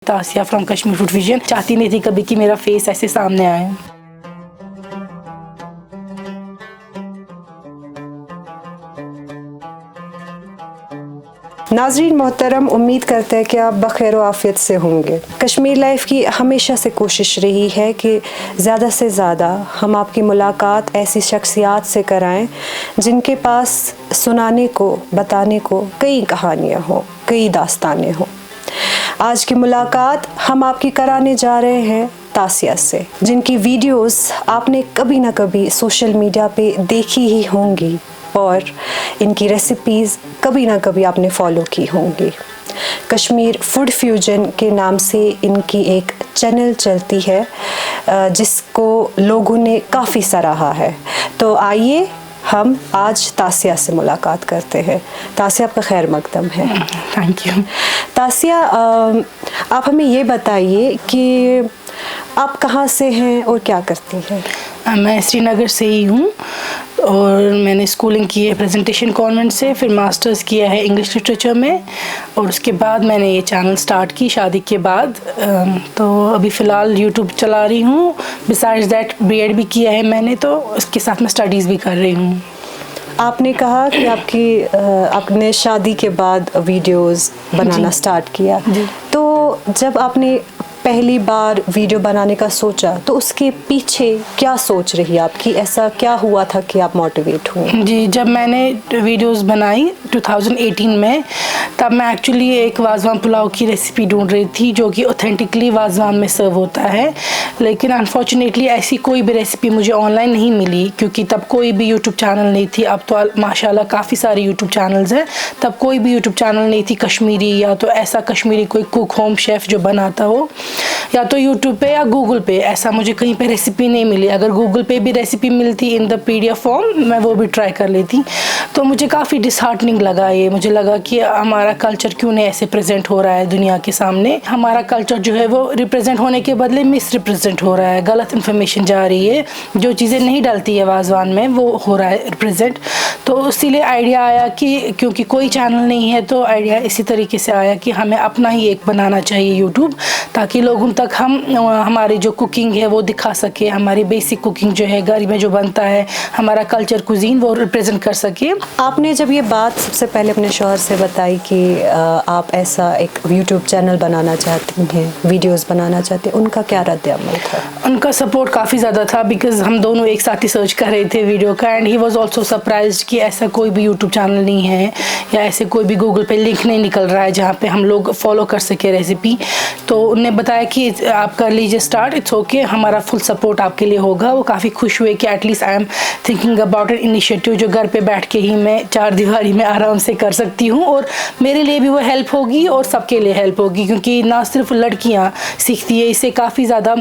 तासिया from Kashmir food vision चाहती नहीं थी कभी कि मेरा फेस ऐसे सामने आए. नाज़रीन मोहतरम, उम्मीद करते हैं कि आप बखैर व आफियत से होंगे. कश्मीर लाइफ की हमेशा से कोशिश रही है कि ज़्यादा से ज़्यादा हम आपकी मुलाकात ऐसी शख्सियात से कराएं जिनके पास सुनाने को, बताने को कई कहानियाँ हों, कई दास्तानें हों. आज की मुलाकात हम आपकी कराने जा रहे हैं तासिया से, जिनकी वीडियोस आपने कभी ना कभी सोशल मीडिया पे देखी ही होंगी और इनकी रेसिपीज़ कभी ना कभी आपने फॉलो की होंगी. कश्मीर फूड फ्यूजन के नाम से इनकी एक चैनल चलती है जिसको लोगों ने काफ़ी सराहा है. तो आइए हम आज तासिया से मुलाकात करते हैं. तासिया, आपका खैर मकदम है. Thank you. तासिया, आप हमें ये बताइए कि आप कहाँ से हैं और क्या करती हैं? मैं श्रीनगर से ही हूँ और मैंने स्कूलिंग की है प्रेजेंटेशन कॉन्वेंट से, फिर मास्टर्स किया है इंग्लिश लिटरेचर में और उसके बाद मैंने ये चैनल स्टार्ट की शादी के बाद. तो अभी फ़िलहाल यूट्यूब चला रही हूँ. बिसाइड्स दैट बीएड भी किया है मैंने, तो उसके साथ मैं स्टडीज़ भी कर रही हूँ. आपने कहा कि आपने शादी के बाद वीडियोस बनाना स्टार्ट किया. तो जब आपने पहली बार वीडियो बनाने का सोचा तो उसके पीछे क्या सोच रही आपकी? ऐसा क्या हुआ था कि आप मोटिवेट हुए? जी, जब मैंने वीडियोस बनाई 2018 में, तब मैं एक्चुअली एक वाजवान पुलाव की रेसिपी ढूंढ रही थी जो कि ऑथेंटिकली वाजवान में सर्व होता है. लेकिन अनफॉर्चुनेटली ऐसी कोई भी रेसिपी मुझे ऑनलाइन नहीं मिली क्योंकि तब कोई भी यूट्यूब चैनल नहीं थी. अब तो माशाल्लाह काफ़ी सारे यूट्यूब चैनल्स हैं. तब कोई भी यूट्यूब चैनल नहीं थी कश्मीरी, या तो ऐसा कश्मीरी कोई कुक होम शेफ़ जो बनाता हो, या तो यूट्यूब पे या गूगल पे. ऐसा मुझे कहीं पे रेसिपी नहीं मिली. अगर गूगल पे भी रेसिपी मिलती इन द पीडीएफ फॉर्म, मैं वो भी ट्राई कर लेती. तो मुझे काफ़ी डिसहार्टनिंग लगा ये. मुझे लगा कि हमारा कल्चर क्यों नहीं ऐसे प्रेजेंट हो रहा है दुनिया के सामने. हमारा कल्चर जो है वो रिप्रेजेंट होने के बदले मिस रिप्रेजेंट हो रहा है. गलत इन्फॉर्मेशन जा रही है. जो चीज़ें नहीं डलती है वाजवान में वो हो रहा है रिप्रेजेंट. तो इसीलिए आइडिया आया कि क्योंकि कोई चैनल नहीं है तो आइडिया इसी तरीके से आया कि हमें अपना ही एक बनाना चाहिए यूट्यूब, ताकि लोगों तक हम हमारी जो कुकिंग है वो दिखा सके. हमारी बेसिक कुकिंग जो है घर में जो बनता है, हमारा कल्चर कुजीन, वो रिप्रेजेंट कर सके. आपने जब ये बात सबसे पहले अपने शौहर से बताई कि आप ऐसा एक यूट्यूब चैनल बनाना चाहती हैं, वीडियोस बनाना चाहती हैं, उनका क्या रद्द-ए-अमल था? उनका सपोर्ट काफ़ी ज़्यादा था बिकॉज़ हम दोनों एक साथ ही सर्च कर रहे थे वीडियो का. And he was also surprised कि ऐसा कोई भी यूट्यूब चैनल नहीं है या ऐसे कोई भी गूगल पे लिंक नहीं निकल रहा है जहाँ पे हम लोग फॉलो कर सके रेसिपी. तो उन्होंने बताया कि आप कर लीजिए स्टार्ट, इट्स ओके, हमारा फुल सपोर्ट आपके लिए होगा. वो काफ़ी खुश हुए कि at least I am thinking about an initiative जो घर पे बैठ के ही मैं चार दीवारी में आराम से कर सकती हूँ. और मेरे लिए भी वो हेल्प होगी और सबके लिए हेल्प होगी क्योंकि ना सिर्फ लड़कियाँ सीखती है इससे, काफ़ी ज़्यादा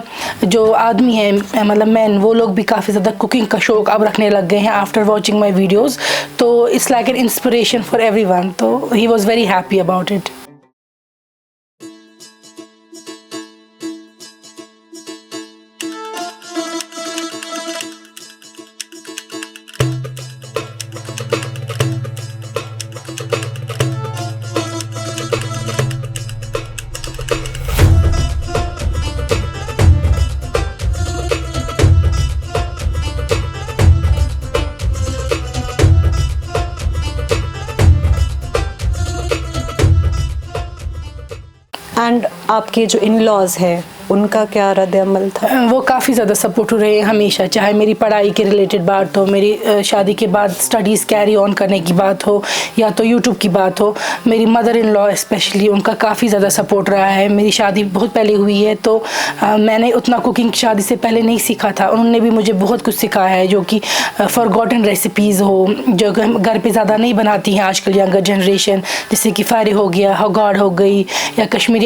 जो आदमी है मतलब मैन, वो लोग भी काफ़ी ज़्यादा कुकिंग का शौक अब रखने लग गए हैं आफ्टर वॉचिंग माई वीडियोज़. तो it's like an inspiration for everyone. तो he was very happy about it. And आपके जो इन लॉज है उनका क्या रद्द-ए-अमल था? वो काफ़ी ज़्यादा सपोर्टिव रहे हमेशा, चाहे मेरी पढ़ाई के रिलेटेड बात हो, मेरी शादी के बाद स्टडीज़ कैरी ऑन करने की बात हो, या तो यूट्यूब की बात हो. मेरी मदर इन लॉ स्पेशली, उनका काफ़ी ज़्यादा सपोर्ट रहा है. मेरी शादी बहुत पहले हुई है तो मैंने उतना कुकिंग शादी से पहले नहीं सीखा था. उन्होंने भी मुझे बहुत कुछ सिखाया है जो कि फॉरगॉटन रेसिपीज़ हो, जो घर पे ज़्यादा नहीं बनाती हैं आजकल यंगर जनरेशन, जैसे कि फारे हो गया, हगाड़ हो गई, या कश्मीरी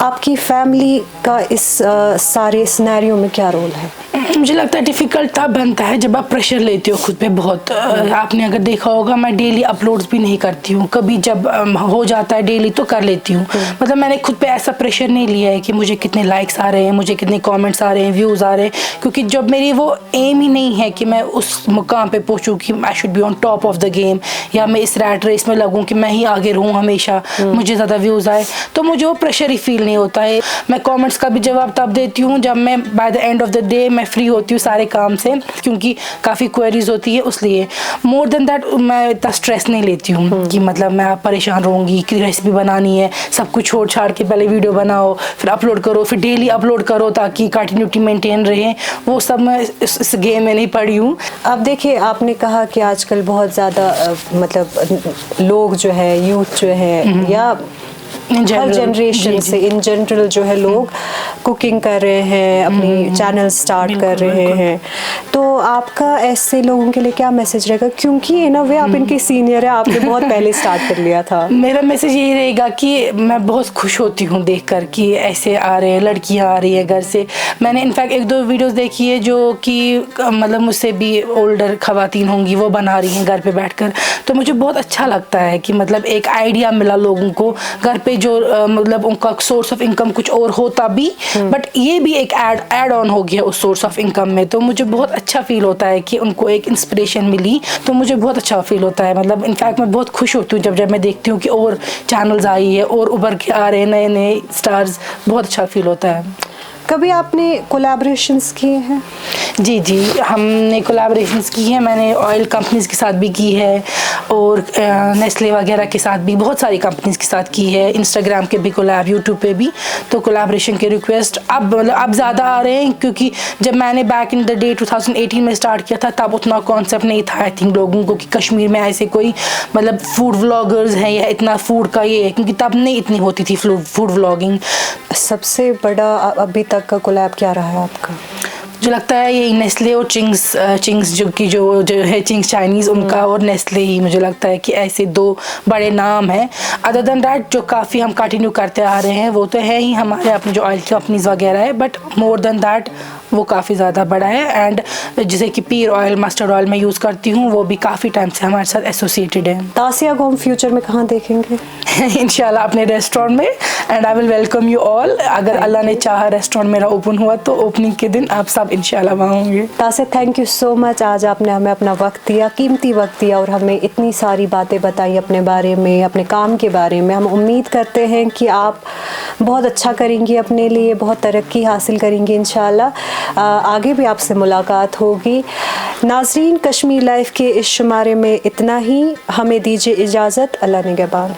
आपकी फैमिली का इस सारे सिनेरियो में क्या रोल है? मुझे लगता है डिफ़िकल्ट तब बनता है जब आप प्रेशर लेते हो खुद पे बहुत। आपने अगर देखा होगा मैं डेली अपलोड्स भी नहीं करती हूँ, कभी जब हो जाता है डेली तो कर लेती हूँ। मतलब मैंने खुद पे ऐसा प्रेशर नहीं लिया है कि मुझे कितने लाइक्स आ रहे हैं, मुझे कितने कमेंट्स आ रहे हैं, व्यूज़ आ रहे हैं, क्योंकि जब मेरी वो एम ही नहीं है कि मैं उस मुकाम पे पहुँचूँ कि I should be on top of the game, या मैं इस रैट रेस में लगूँ कि मैं ही आगे रहूँ हमेशा, मुझे ज़्यादा व्यूज़ आए, तो मुझे वो प्रेशर ही फील नहीं होता है। मैं कमेंट्स का भी जवाब तब देती हूँ जब मैं by the end of the day मैं फ्री होती हूँ सारे काम से, क्योंकि काफ़ी क्वेरीज होती है, उसलिए मोर देन दैट मैं इतना स्ट्रेस नहीं लेती हूँ कि मतलब मैं परेशान रहूँगी कि रेसिपी बनानी है, सब कुछ छोड़ छाड़ के पहले वीडियो बनाओ, फिर अपलोड करो, फिर डेली अपलोड करो ताकि कंटिन्यूटी मेंटेन रहे। वो सब मैं इस गेम में नहीं पड़ी हूँ। अब देखिए, आपने कहा कि आजकल बहुत ज़्यादा मतलब लोग जो है, यूथ जो है, या हर जनरेशन से इन जनरल जो है लोग कुकिंग कर रहे हैं, अपनी चैनल स्टार्ट कर रहे हैं, तो आपका ऐसे लोगों के लिए क्या मैसेज रहेगा? क्योंकि इन अ वे आप इनके सीनियर हैं, आपने बहुत पहले स्टार्ट कर लिया था। मेरा मैसेज यही रहेगा कि मैं बहुत खुश होती हूँ देखकर कि ऐसे आ रहे हैं, लड़कियाँ आ रही है घर से। मैंने इनफैक्ट 1-2 वीडियोस देखी है जो कि मतलब मुझसे भी ओल्डर खवातीन होंगी, वो बना रही हैं घर पे बैठकर, तो मुझे बहुत अच्छा लगता है कि मतलब एक आइडिया मिला लोगों को घर पे, जो मतलब उनका सोर्स ऑफ इनकम कुछ और होता भी, बट ये भी एक ऐड ऑन हो गया उस सोर्स ऑफ इनकम में, तो मुझे बहुत अच्छा फील होता है कि उनको एक इंस्पिरेशन मिली, तो मुझे बहुत अच्छा फील होता है। मतलब इनफैक्ट मैं बहुत खुश होती हूँ जब मैं देखती हूँ कि और चैनल्स आई है और उभर के आ रहे हैं नए नए स्टार्स, बहुत अच्छा फील होता है। कभी आपने कोलैबोरेशंस किए हैं? जी, हमने कोलैबोरेशंस की है, मैंने ऑयल कंपनीज़ के साथ भी की है और नेस्ले वगैरह के साथ भी, बहुत सारी कंपनीज़ के साथ की है, इंस्टाग्राम के भी कोलैब, यूट्यूब पे भी। तो कोलैबोरेशन के रिक्वेस्ट अब ज़्यादा आ रहे हैं, क्योंकि जब मैंने बैक इन द डे 2018 में स्टार्ट किया था तब उतना कॉन्सेप्ट नहीं था आई थिंक लोगों को कि कश्मीर में ऐसे कोई मतलब फूड व्लॉगर्स हैं या इतना फूड का ये है, क्योंकि तब नहीं इतनी होती थी फूड व्लॉगिंग। सबसे बड़ा अभी तक का कोलैब क्या रहा है आपका? मुझे लगता है यही नेस्ले और चिंग्स जो है चिंग्स चाइनीज़, उनका और नेस्ले ही मुझे लगता है कि ऐसे 2 बड़े नाम हैं। अदर देन दैट जो काफ़ी हम कंटिन्यू करते आ रहे हैं वो तो है ही हमारे अपने जो ऑयल कंपनीज़ वगैरह है, बट मोर देन दैट वो काफ़ी ज़्यादा बड़ा है। एंड जैसे कि पीर ऑयल, मस्टर्ड ऑयल मैं यूज़ करती हूँ, वो भी काफ़ी टाइम से हमारे साथ एसोसिएटेड है। तासिया को हम फ्यूचर में कहाँ देखेंगे? इंशाल्लाह अपने रेस्टोरेंट में, and I will welcome you all. अगर अल्लाह ने चाहा रेस्टोरेंट मेरा ओपन हुआ तो ओपनिंग के दिन आप सब इंशाल्लाह वहाँ होंगे। तासिया, थैंक यू सो मच, आज आपने हमें अपना वक्त दिया, कीमती वक्त दिया, और हमें इतनी सारी बातें बताई अपने बारे में, अपने काम के बारे में। हम उम्मीद करते हैं कि आप बहुत अच्छा करेंगी, अपने लिए बहुत तरक्की हासिल करेंगी इंशाल्लाह। आगे भी आपसे मुलाकात होगी। नाज़रीन, कश्मीर लाइफ के इस शुमारे में इतना ही। हमें दीजिए इजाज़त। अल्लाह निगहबान।